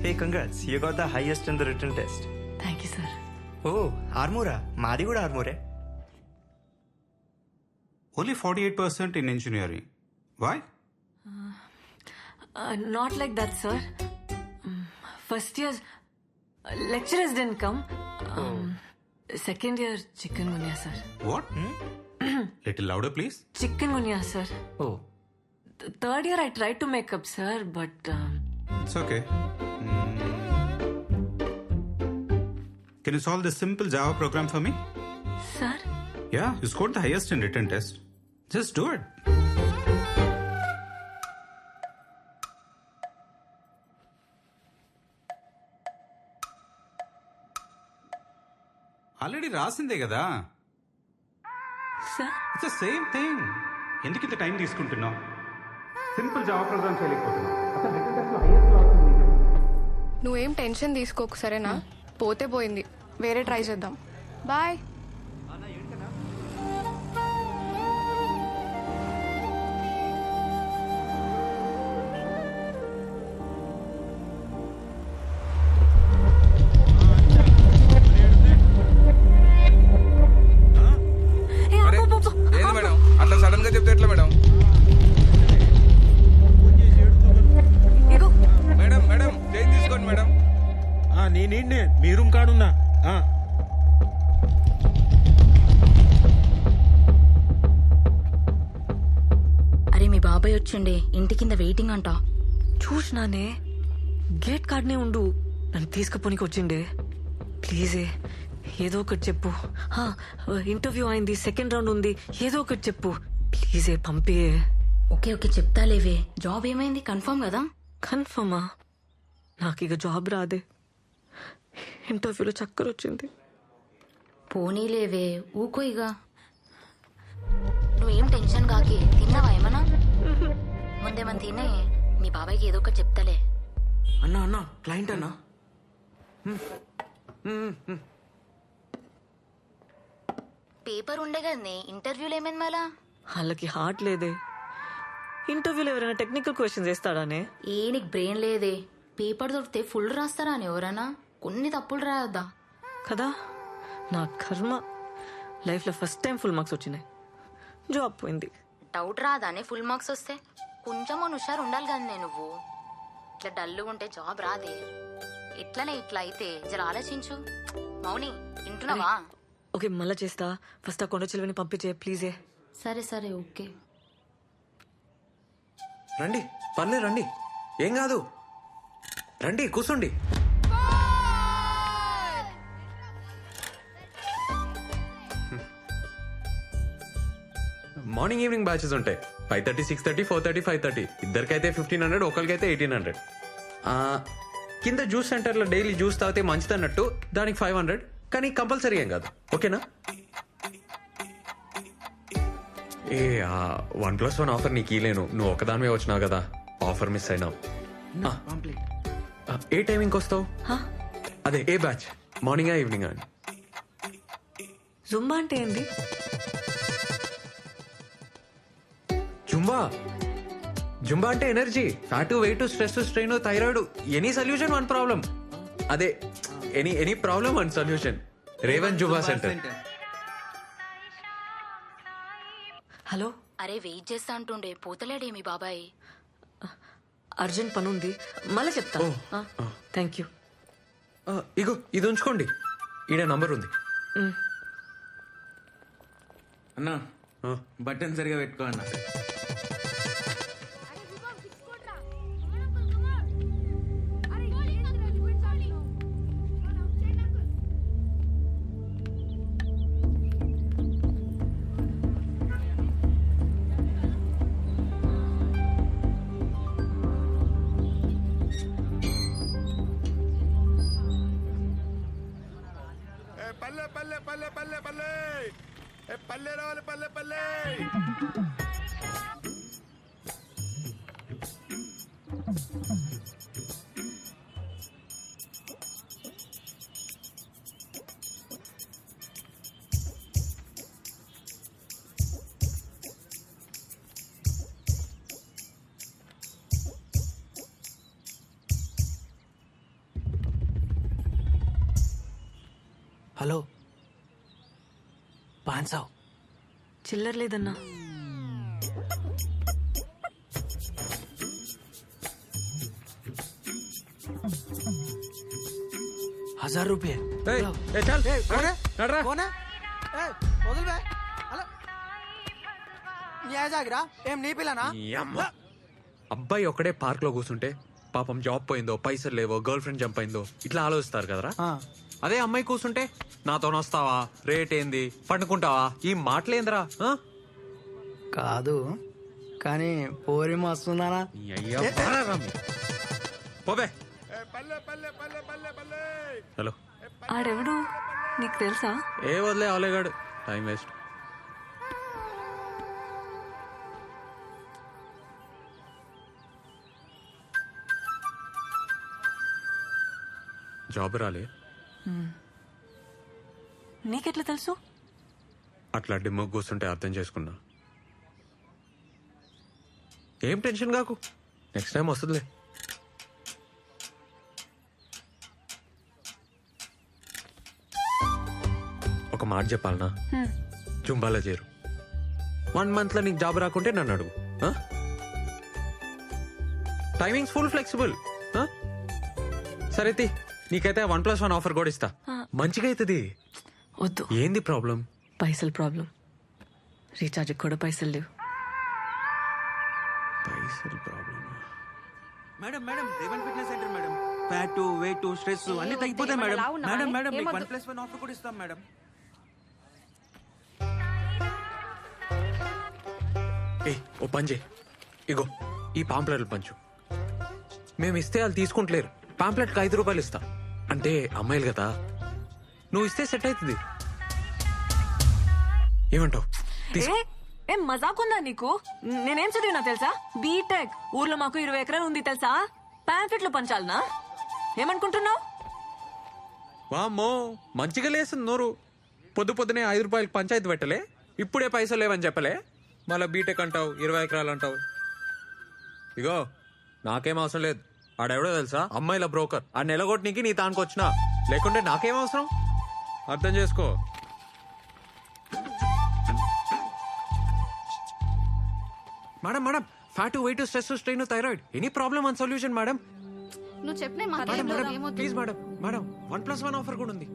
Hey, congrats. You got the highest in the written test. Thank you sir. Oh, Armora. మాది కూడా ఆర్మూరే. Only 48% in engineering. Why? Not like that sir. First year lecturers didn't come. Second year chikungunya sir. What? Little louder, please. Chikungunya sir. Oh, third year I try to make up sir, but It's okay. Can you solve this simple Java program for me? Sir Yeah, you scored the highest in written test. Just do it. Already రాసిందే కదా. Sir it's the same thing. ఎందుకు ఇంత time తీసుకుంటున్నావు? Simple Java program చేయలేకపోతున్నావు. అసలు written test లో highest లో వస్తుంది నీకు. నువ్వేం టెన్షన్ తీసుకోకు సరేనా? పోతే పోయింది, వేరే ట్రై చేద్దాం. బాయ్. ఏది మేడం అట్లా సడన్ గా చెప్తే ఎట్లా మేడం? ఇగో మేడం మేడం చేంజ్ తీసుకోండి మేడం. నేనే మీ రూమ్ కాడున్నా. అరే మీ బాబాయ్ వచ్చిండే, ఇంటి కింద వెయిటింగ్ అంట. చూసినానే, గేట్ కార్డ్నే ఉండు. నన్ను తీసుకుపోనికి వచ్చిండే. ప్లీజే ఏదో ఒకటి చెప్పు. ఇంటర్వ్యూ అయింది, సెకండ్ రౌండ్ ఉంది, ఏదో ఒకటి చెప్పు ప్లీజే, పంపే. ఓకే ఓకే చెప్తాలేవే. జాబ్ ఏమైంది? కన్ఫర్మ్ కదా? కన్ఫర్మా? నాకు ఇక జాబ్ రాదే. ఇంటర్వ్యూలో చక్కర వచ్చింది. పోనీలేవే, ఊకో ఇక. నువ్వేం టెన్షన్ కాకి. తిన్నావా ఏమన్నా? ముందేమన్నా తినే. మీ బాబాయ్కి ఏదో ఒకటి చెప్తాలే. అన్నా అన్నా క్లయింట్ అన్నా. పేపర్ ఉండే కదనే, ఇంటర్వ్యూలు ఏమైంది మళ్ళా? వాళ్ళకి హార్ట్ లేదే. ఇంటర్వ్యూలో ఎవరైనా టెక్నికల్ క్వశ్చన్స్ వేస్తాడానే? నీకు బ్రెయిన్ లేదే. పేపర్ దొరికితే ఫుల్ రాస్తారా అని ఎవరన్నా? కొన్ని తప్పులు రాయొద్దా కదా. నా కర్మ, లైఫ్లో ఫస్ట్ టైం ఫుల్ మార్క్స్ వచ్చినాయి. జాబ్ పోయింది. డౌట్ రాదానే ఫుల్ మార్క్స్ వస్తే? కొంచెం హుషారు ఉండాలి కదనే నువ్వు. ఇట్లా డల్లుగా ఉంటే జాబ్ రాదే. ఇట్లనే ఇట్లా అయితే జర ఆలోచించు. మౌని వింటున్నావా? ఓకే మళ్ళా చేస్తా. ఫస్ట్ ఆ కొండ చిలువని పంపించే ప్లీజే. సరే సరే ఓకే. రండి పర్లే రండి, ఏం కాదు. రండి కూర్చోండి. మార్నింగ్ ఈవినింగ్ బ్యాచెస్ ఉంటాయి. 5:30, 6:30, 4:30, 5:30. ఇద్దరికైతే 1500, ఒకరికైతే 1800. కింద జ్యూస్ సెంటర్లో డైలీ జ్యూస్ తాగితే మంచిదన్నట్టు దానికి 500. కానీ కంపల్సరీ ఏం కాదు, ఓకేనా? ఏ 1+1 ఆఫర్ నీకు ఇలేను. నువ్వు ఒకదానివే వచ్చినావు కదా, ఆఫర్ మిస్ అయినావు. ఏ టైమింగ్కి వస్తావు? అదే ఏ బ్యాచ్, మార్నింగా ఈవినింగా? జుంబా అంటే ఏంది? జుంబా జుంబా అంటే energy, fat, weight, stress, strain, thyroid, any solution one problem. అదే any problem one solution. Revan Zumba centre. Hello. అరే వెయిట్ చేస్తా అంటుండే, పోతలేడే మీ బాబాయ్? అర్జెంట్ పని ఉంది, మళ్ళీ చెప్తా. Thank you. ఇగో ఇది ఉంచుకోండి, ఈడ నంబర్ ఉంది. అన్నా బటన్ సరిగా పెట్టుకో అన్న. పల్లె పల్లె పల్లె పల్లె పల్లె పల్లె రావాలి పల్లె పల్లె. हेलो 500 చిల్లర లేదన్నా. ₹1000 ఏయ్, ఏ చల్, నడరా. कौन है వదిలి బే హలో నీ జాగిరా ఏం నీ పిల్లనా ఈ అమ్మ. అబ్బాయి ఒక్కడే పార్క్ లో కూర్చుంటే పాపం జాబ్ పోయిందో పైసలు లేవో గర్ల్ ఫ్రెండ్ జంప్ అయిందో ఇట్లా ఆలోచిస్తారు కదరా. అదే అమ్మాయి కూర్చుంటే నాతో వస్తావా, రేట్ ఏంది, పండుకుంటావా, ఈ మాటలేందిరా. కాదు కానీ పోరి మస్తుందానా ఈ అయ్యా బాగా మీ. పోబే. పల్లె పల్లె పల్లె పల్లె పల్లె హలో. ఆడెవడు నీకు తెలుసా? ఏ వదిలే అవలేగాడు, టైం వేస్ట్. జాబ్ రాలే. నీకెట్లా తెలుసు? అట్లా డిమ్మకు కూర్చుంటే అర్థం చేసుకున్నా. ఏం టెన్షన్ కాకు, నెక్స్ట్ టైం వస్తుందిలే. ఒక మాట చెప్పాలనా, జుంబాలో చేరు. 1 month లో నీకు జాబ్ రాకుంటే నన్ను అడుగు. Timings full flexible. సరే తీ, నీకైతే 1+1 ఆఫర్ కూడా ఇస్తా. మంచిగా అవుతుంది. వద్దు, ఏంది ప్రాబ్లం? పైసలు ప్రాబ్లం. రీఛార్జ్ కూడా పైసలు లేవు. పైసలు problem. Madam madam Revan fitness centre madam. Fat weight stress అన్ని తగ్గిపోతాయి మేడం. మేడం మేడం మీకు 1+1 ఆఫర్ కూడా ఇస్తాం మేడం. ఏ ఓ పని చేయి, ఇగో ఈ పాంప్లెట్లు పంచు. మేము ఇస్తే వాళ్ళు తీసుకుంటలేరు. పాంప్లెట్కి ₹5 ఇస్తా. అంటే అమ్మాయిలు కదా, నువ్వు ఇస్తే సెట్ అవుతుంది. ఏమంటావు? ఏం మజాకుందా నీకు? నేనేం చదివినా తెలుసా? బీటెక్. ఊర్లో మాకు 20 ఎకరాలు ఉంది తెలుసా? పాంఫ్లెట్లు పంచాలనా? ఏమనుకుంటున్నావు? వామ్మో, మంచిగా లేస్తుంది నోరు. పొద్దునే ₹5 పంచాయతీ పెట్టలే, ఇప్పుడే పైసలు లేవని చెప్పలే, మళ్ళీ బీటెక్ అంటావు, 20 ఎకరాలు అంటావు. ఇగో నాకేం అవసరం లేదు. ఆడెవడో తెలుసా? అమ్మాయిల బ్రోకర్. ఆ నెలగొట్టనికి నీ తానుకొచ్చినా, లేకుంటే నాకేం అవసరం? అర్థం చేసుకో. Madam madam, fat weight stress strain thyroid any problem and solution madam. నువ్వు చెప్పిన madam madam please madam, madam 1+1 offer కూడా ఉంది.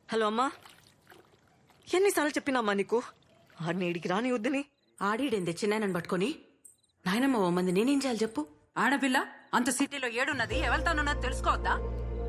హలో అమ్మా, ఎన్నిసార్లు చెప్పినామ్మా నీకు ఆడిని ఇడికి రాని వద్దని? ఆడిడేం తెచ్చినాయనని పట్టుకొని నాయనమ్మ ఓ మంది నేనేం చేయాలి చెప్పు? ఆడపిల్ల అంత సిటీలో ఏడున్నది, ఎవరితోనున్నది తెలుసుకోవద్దా?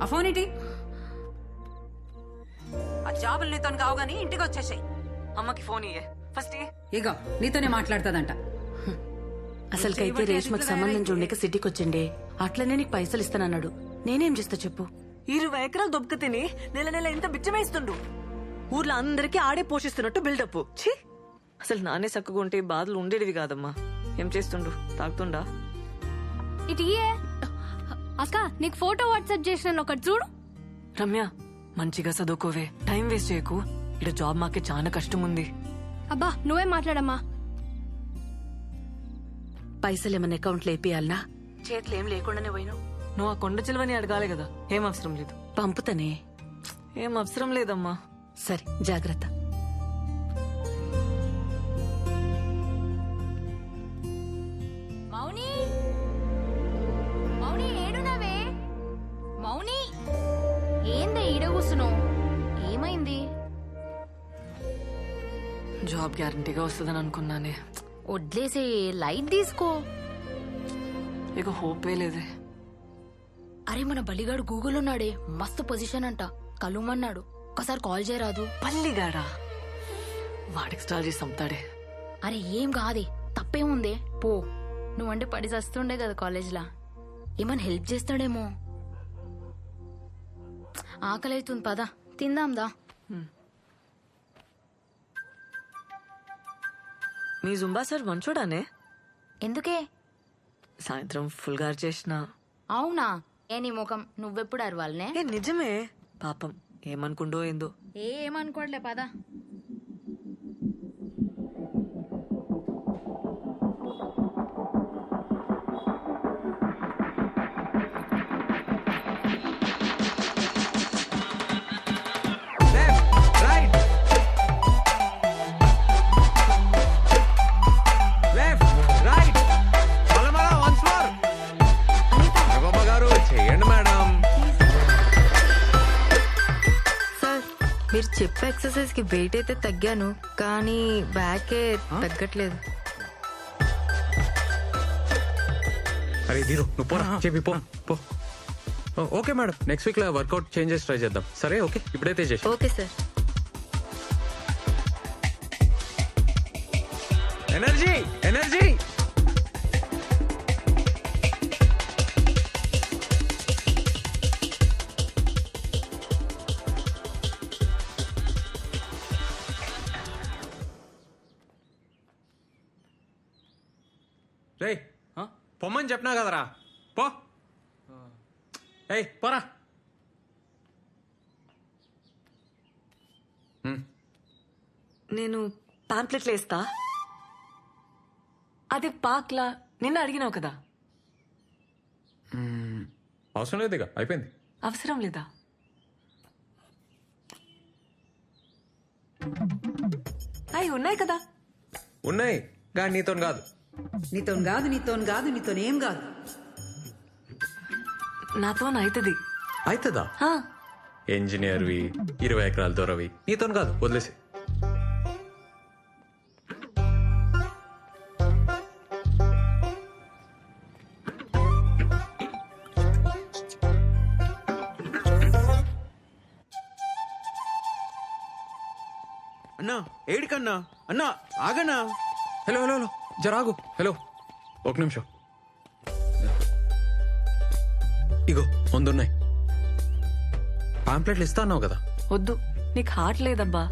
ఆ ఫోన్ ఏంటి? ఆ జాబులు నీతో కావు గానీ ఇంటికి వచ్చేసాయి. అమ్మకి ఫోన్ ఇయ్యే ఫస్ట్. ఇగో నీతోనే మాట్లాడుతుందంట. అసలుకైతే రేష్మకు సంబంధం చూడలేక సిటీకి వచ్చిండే, అట్లనే నీకు పైసలు ఇస్తానన్నాడు. నేనేం చేస్తా చెప్పు? 20 ఎకరాలు దొబ్బక తిని నెల ఇంత బిచ్చమేస్తుండు. ఊర్లో అందరికీ ఆడే పోషిస్తున్నట్టు బిల్డప్. ఛీ, అసలు నానే చక్కగా ఉంటే బాధలు ఉండేటివి కాదమ్మా. ఏం చేస్తుండు? తాగుతుండా? ఇటు అక్క, నీకు ఫోటో వాట్సాప్ చేసిన ఒకటి చూడు. రమ్య, మంచిగా చదువుకోవే, టైం వేస్ట్ చేయకు. ఇక్కడ జాబ్ మాకే చాలా కష్టం ఉంది. అబ్బా నువ్వే మాట్లాడమ్మా. పైసలు ఏమన్నా అకౌంట్లో వేపియాలనా? చేతులు ఏం లేకుండానే పోయినావు. నువ్వు ఆ కొండ చిలువని అడగాలి కదా. ఏం అవసరం లేదు. పంపుతానే. ఏం అవసరం లేదమ్మా. సరే జాగ్రత్త. మౌని, మౌని ఏడునవే? మౌని ఏందే ఈడ కూసున్నావు? ఏమైంది? జాబ్ గ్యారంటీగా వస్తుందని అనుకున్నానే. వడ్లేసే, లైట్ తీసుకో. ఇక హోపే లేదే. అరే మన బలిగాడు గూగుల్ ఉన్నాడే, మస్తు పొజిషన్ అంట, కలుమన్నాడు. ఒకసారి కాల్ చేయరాదు? పల్లిగాడా? వాడికి స్టార్ చేసి అమ్ముతాడే. అరే ఏం కాదే, తప్పేముందే, పో. నువ్వంటే పడి చస్తుండే కదా కాలేజ్లా, ఏమన్నా హెల్ప్ చేస్తాడేమో. ఆకలి అవుతుంది, పద తిందాందా. మీ జుంబా సార్ మంచోడానే? ఎందుకే? సాయంత్రం ఫుల్ గారు చేసిన. అవునా? ఏ నీ ముఖం, నువ్వెప్పుడు అరవాలనే? ఏ నిజమే, పాపం ఏమనుకుండో ఏందో. ఏమనుకోవట్లే, పద. ఎక్సర్సైజ్ కి వెయిట్ అయితే తగ్గాను కానీ బ్యాకే తగ్గట్లేదు. అరే దీరు నువ్వు పోరా చెప్పి పో పో. ఓకే మేడం, నెక్స్ట్ వీక్ లో వర్కౌట్ చేంజెస్ ట్రై చేద్దాం. సరే ఓకే, ఇప్పుడైతే చేసి. Okay sir. Energy energy. రేయ్ పొమ్మని చెప్పినా కదరా, పో. ఏయ్ పోరా. నేను పాంప్లెట్లు వేస్తా. అదే పాక్లా నిన్న అడిగినావు కదా. అవసరం లేదు, ఇక అయిపోయింది. అవసరం లేదా? అవి ఉన్నాయి కదా. ఉన్నాయి కానీ నీతో కాదు. నీతోనేం కాదు. నాతో అవుతుంది. అవుతుందా? ఇంజనీర్వి 20 ఎకరాల దూరవి నీతో కాదు, వదిలేసి. అన్నా ఏడికన్నా అన్నా ఆగన్నా. హలో హలో హలో జరాగు. హలో ఒక నిమిషం. ఇగో వందున్నాయి. పాంప్లెట్లు ఇస్తా అన్నావు కదా. వద్దు, నీకు హార్ట్ లేదబ్బా.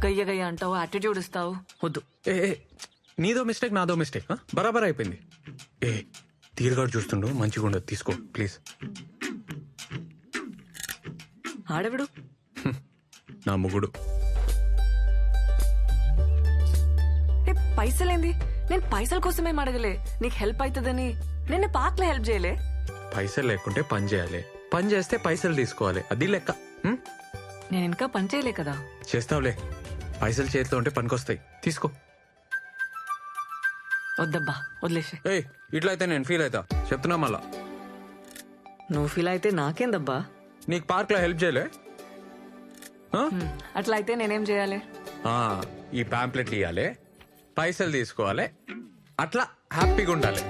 గయ్య గయ్య అంటావు, యాటిట్యూడ్ ఇస్తావు. వద్దు. ఏ నీదో మిస్టేక్ నాదో మిస్టేక్. బరాబర్ అయిపోయింది. ఏ తీరుగాడు చూస్తుండు, మంచిగా ఉండదు, తీసుకో ప్లీజ్. ఆడవిడు నా ముగుడు. పైసలేంది? నేను పైసల కోసమేం అడగలే, నీకు హెల్ప్ అవుతుందని. నిన్న పార్క్లో హెల్ప్ చేయలే. పైసలు లేకుంటే పని చేయాలి, పని చేస్తే పైసలు తీసుకోవాలి, అది లెక్క. నేను ఇంకా పని చేయలే కదా. చేస్తావులే, పైసలు చేతిలో ఉంటే పనికొస్తాయి, తీసుకో. వద్దబ్బా, వదిలేసే. ఏయ్ ఇట్లా అయితే నేను ఫీల్ అవుతా, చెప్తున్నా మళ్ళా. నువ్వు ఫీల్ అయితే నాకేందబ్బా. నీకు పార్క్ లో హెల్ప్ చేయలే? అట్లా అయితే నేనేం చేయాలి? ఈ పాంప్లెట్లు ఇవ్వాలి, పైసలు తీసుకోవాలి, అట్లా హ్యాపీగా ఉండాలి.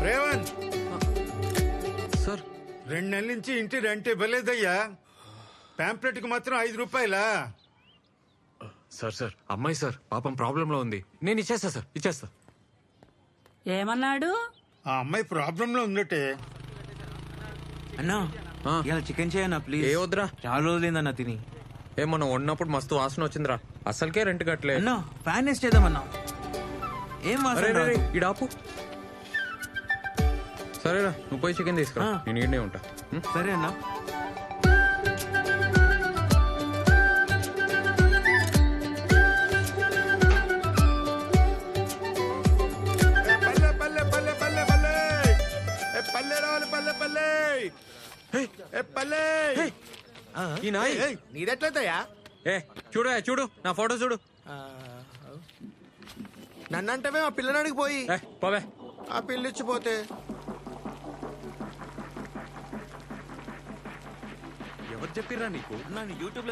రేవంత్ సార్ 2 నెలల నుంచి ఇంటి రెంట్ ఇవ్వలేదయ్యా. పాంప్లెట్ కి మాత్రం 5 రూపాయలా? సార్ సార్ అమ్మాయి సార్ పాపం ప్రాబ్లం లో ఉంది, నేను ఇచ్చేస్తా సార్, ఇచ్చేస్తా. ఏమన్నాడు? ఆ అమ్మాయి ప్రాబ్లం లో ఉందటే. అన్నా ఇలా చికెన్ చేయన్నా ప్లీజ్. ఏ వద్దురా, చాలా రోజులైందన్నా తిని. ఏమన్నా వండినప్పుడు మస్తు వాసన వచ్చిందిరా, అసలుకే రెంట్ కట్టలే. అన్నా ఫ్యాన్ వేస్ట్ చేద్దామన్నా. ఏం వాసన రాదు. ఇడాపు. సరేరా నువ్వు పోయి చికెన్ తీసుకురా, నేను ఈడనే ఉంటా. సరే అన్నా. పల్లె పల్లె పల్లె పల్లె పల్లె పల్లె రావాలి పల్లె పల్లె పల్లె. ఈ నాయ్ నీదెట్లయితయా? చూడు చూడు నా ఫోటో చూడు. నన్నంటవే ఆ పిల్లనాడికి పోయి పోవే. ఆ పిల్లిచ్చిపోతే ఎవరు చెప్పిర్రా నీకు? యూట్యూబ్ లో